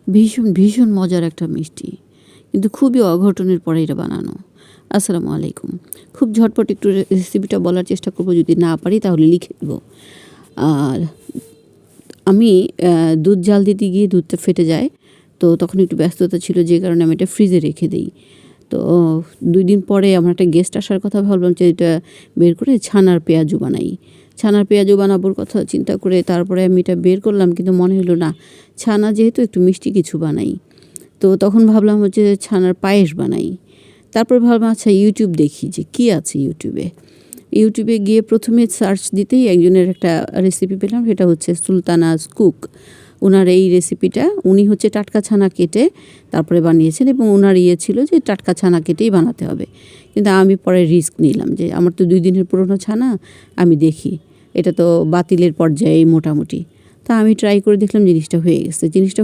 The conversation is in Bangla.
ভীষণ, ভীষণ মজার একটা মিষ্টি। কিন্তু খুবই অঘটনের পরে এটা বানানো। আসসালামু আলাইকুম। খুব ঝটপট একটু রেসিপিটা বলার চেষ্টা করব, যদি না পারি তাহলে লিখে দেব। আর আমি দুধ জাল দিতে গিয়ে দুধটা ফেটে যায়, তো তখন একটু ব্যস্ততা ছিল, যে কারণে আমি এটা ফ্রিজে রেখে দিই। তো 2 দিন পরে আমার একটা গেস্ট আসার কথা, ভাবলাম যে এটা বের করে ছানার পেঁয়াজু বানাই। ছানার পেঁয়াজু বানাবোর কথা চিন্তা করে তারপরে আমি এটা বের করলাম, কিন্তু মনে হলো না, ছানা যেহেতু একটু মিষ্টি কিছু বানাই। তো তখন ভাবলাম হচ্ছে ছানার পায়েস বানাই। তারপর ভাবলাম আচ্ছা ইউটিউব দেখি যে কী আছে ইউটিউবে। ইউটিউবে গিয়ে প্রথমে সার্চ দিতেই একজনের একটা রেসিপি পেলাম, সেটা হচ্ছে সুলতানাস কুক। ওনার এই রেসিপিটা, উনি হচ্ছে টাটকা ছানা কেটে তারপরে বানিয়েছেন, এবং ওনার ছিল যে টাটকা ছানা কেটেই বানাতে হবে। কিন্তু আমি পরে রিস্ক নিলাম যে আমার তো 2 দিনের পুরনো ছানা, আমি দেখি এটা তো বাতিলের পর্যায়ে মোটামুটি। তা আমি ট্রাই করে দেখলাম, জিনিসটা হয়ে গেছে। জিনিসটা